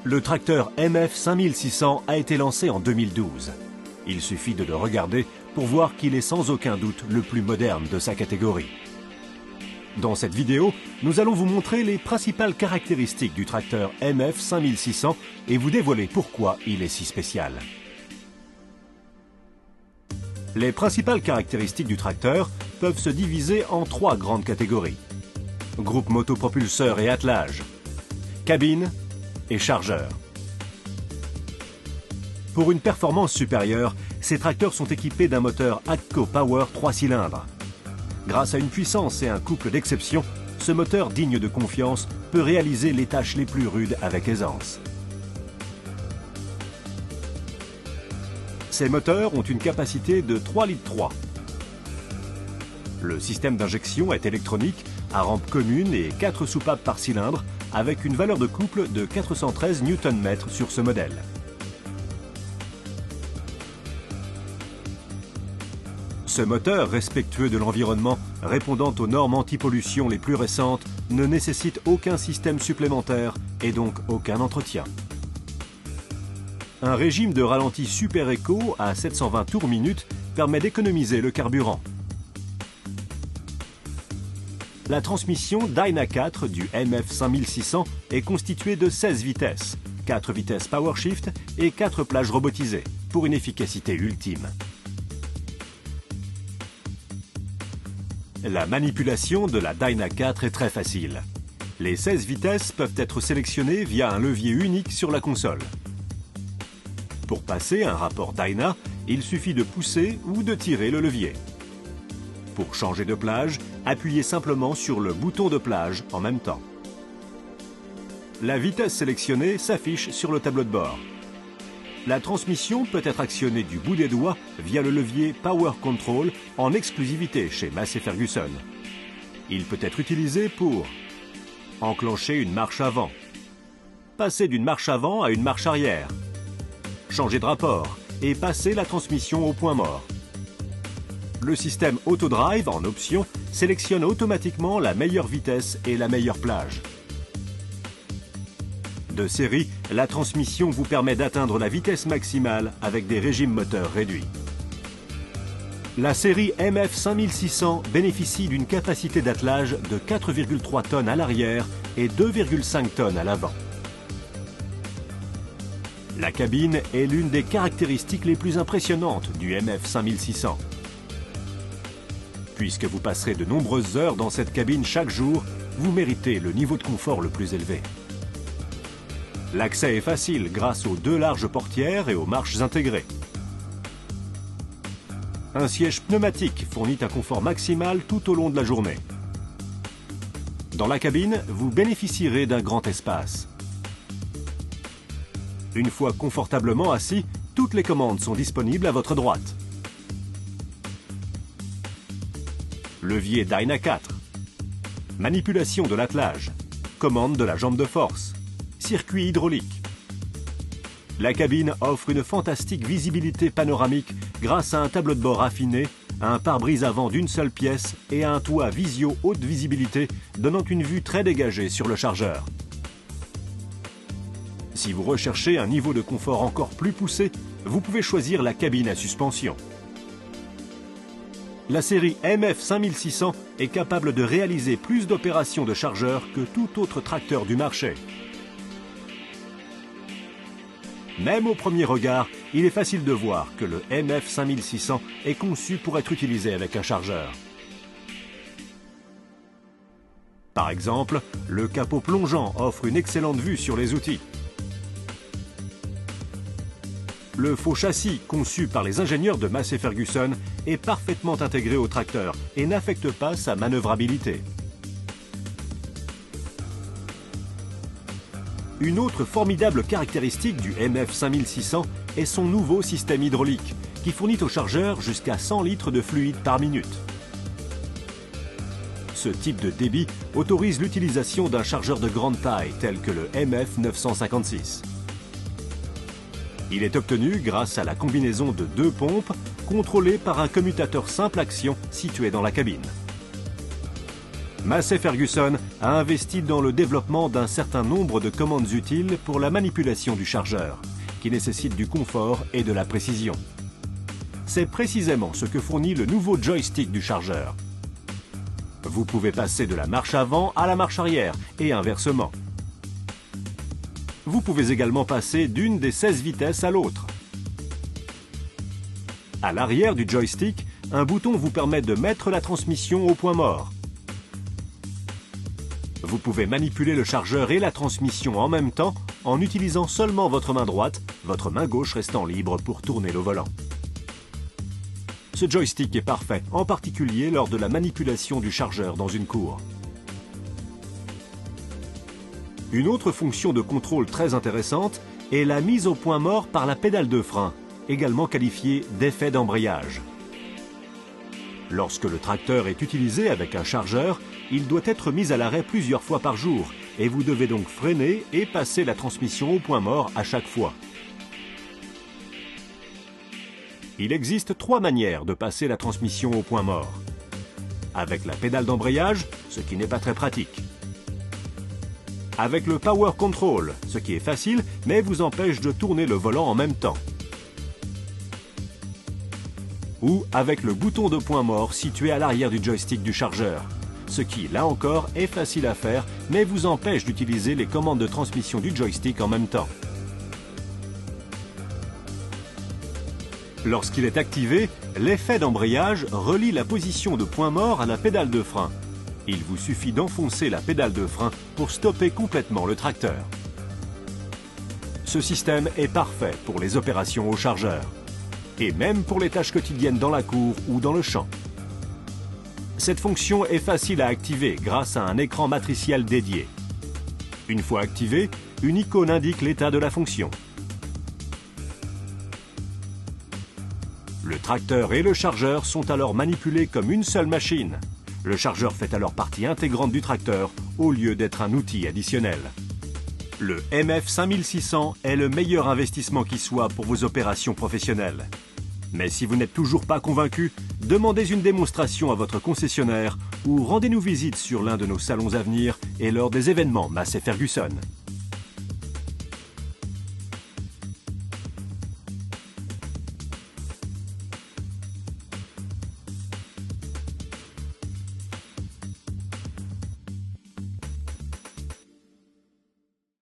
Le tracteur MF 5600 a été lancé en 2012. Il suffit de le regarder pour voir qu'il est sans aucun doute le plus moderne de sa catégorie. Dans cette vidéo, nous allons vous montrer les principales caractéristiques du tracteur MF 5600 et vous dévoiler pourquoi il est si spécial. Les principales caractéristiques du tracteur peuvent se diviser en trois grandes catégories. Groupe motopropulseur et attelage, cabine et chargeur. Pour une performance supérieure, ces tracteurs sont équipés d'un moteur AGCO Power 3 cylindres. Grâce à une puissance et un couple d'exception, ce moteur digne de confiance peut réaliser les tâches les plus rudes avec aisance. Ces moteurs ont une capacité de 3,3 litres. Le système d'injection est électronique, à rampe commune et 4 soupapes par cylindre, avec une valeur de couple de 413 Nm sur ce modèle. Ce moteur, respectueux de l'environnement, répondant aux normes anti-pollution les plus récentes, ne nécessite aucun système supplémentaire et donc aucun entretien. Un régime de ralenti Super Eco à 720 tours minute permet d'économiser le carburant. La transmission Dyna 4 du MF 5600 est constituée de 16 vitesses, 4 vitesses PowerShift et 4 plages robotisées, pour une efficacité ultime. La manipulation de la Dyna 4 est très facile. Les 16 vitesses peuvent être sélectionnées via un levier unique sur la console. Pour passer un rapport Dyna, il suffit de pousser ou de tirer le levier. Pour changer de plage, appuyez simplement sur le bouton de plage en même temps. La vitesse sélectionnée s'affiche sur le tableau de bord. La transmission peut être actionnée du bout des doigts via le levier Power Control en exclusivité chez Massey Ferguson. Il peut être utilisé pour enclencher une marche avant, passer d'une marche avant à une marche arrière, changer de rapport et passer la transmission au point mort. Le système Autodrive en option sélectionne automatiquement la meilleure vitesse et la meilleure plage. De série, la transmission vous permet d'atteindre la vitesse maximale avec des régimes moteurs réduits. La série MF 5600 bénéficie d'une capacité d'attelage de 4,3 tonnes à l'arrière et 2,5 tonnes à l'avant. La cabine est l'une des caractéristiques les plus impressionnantes du MF 5600. Puisque vous passerez de nombreuses heures dans cette cabine chaque jour, vous méritez le niveau de confort le plus élevé. L'accès est facile grâce aux 2 larges portières et aux marches intégrées. Un siège pneumatique fournit un confort maximal tout au long de la journée. Dans la cabine, vous bénéficierez d'un grand espace. Une fois confortablement assis, toutes les commandes sont disponibles à votre droite. Levier Dyna 4, manipulation de l'attelage, commande de la jambe de force, circuit hydraulique. La cabine offre une fantastique visibilité panoramique grâce à un tableau de bord affiné, à un pare-brise avant d'une seule pièce et à un toit visio haute visibilité donnant une vue très dégagée sur le chargeur. Si vous recherchez un niveau de confort encore plus poussé, vous pouvez choisir la cabine à suspension. La série MF 5600 est capable de réaliser plus d'opérations de chargeur que tout autre tracteur du marché. Même au premier regard, il est facile de voir que le MF 5600 est conçu pour être utilisé avec un chargeur. Par exemple, le capot plongeant offre une excellente vue sur les outils. Le faux châssis, conçu par les ingénieurs de Massey Ferguson, est parfaitement intégré au tracteur et n'affecte pas sa manœuvrabilité. Une autre formidable caractéristique du MF 5600 est son nouveau système hydraulique, qui fournit au chargeur jusqu'à 100 litres de fluide par minute. Ce type de débit autorise l'utilisation d'un chargeur de grande taille tel que le MF 956. Il est obtenu grâce à la combinaison de 2 pompes contrôlées par un commutateur simple action situé dans la cabine. Massey Ferguson a investi dans le développement d'un certain nombre de commandes utiles pour la manipulation du chargeur, qui nécessitent du confort et de la précision. C'est précisément ce que fournit le nouveau joystick du chargeur. Vous pouvez passer de la marche avant à la marche arrière et inversement. Vous pouvez également passer d'une des 16 vitesses à l'autre. À l'arrière du joystick, un bouton vous permet de mettre la transmission au point mort. Vous pouvez manipuler le chargeur et la transmission en même temps en utilisant seulement votre main droite, votre main gauche restant libre pour tourner le volant. Ce joystick est parfait, en particulier lors de la manipulation du chargeur dans une cour. Une autre fonction de contrôle très intéressante est la mise au point mort par la pédale de frein, également qualifiée d'effet d'embrayage. Lorsque le tracteur est utilisé avec un chargeur, il doit être mis à l'arrêt plusieurs fois par jour et vous devez donc freiner et passer la transmission au point mort à chaque fois. Il existe 3 manières de passer la transmission au point mort. Avec la pédale d'embrayage, ce qui n'est pas très pratique. Avec le Power Control, ce qui est facile mais vous empêche de tourner le volant en même temps. Ou avec le bouton de point mort situé à l'arrière du joystick du chargeur, ce qui, là encore, est facile à faire mais vous empêche d'utiliser les commandes de transmission du joystick en même temps. Lorsqu'il est activé, l'effet d'embrayage relie la position de point mort à la pédale de frein. Il vous suffit d'enfoncer la pédale de frein pour stopper complètement le tracteur. Ce système est parfait pour les opérations au chargeur, et même pour les tâches quotidiennes dans la cour ou dans le champ. Cette fonction est facile à activer grâce à un écran matriciel dédié. Une fois activé, une icône indique l'état de la fonction. Le tracteur et le chargeur sont alors manipulés comme une seule machine. Le chargeur fait alors partie intégrante du tracteur au lieu d'être un outil additionnel. Le MF5600 est le meilleur investissement qui soit pour vos opérations professionnelles. Mais si vous n'êtes toujours pas convaincu, demandez une démonstration à votre concessionnaire ou rendez-nous visite sur l'un de nos salons à venir et lors des événements Massey Ferguson.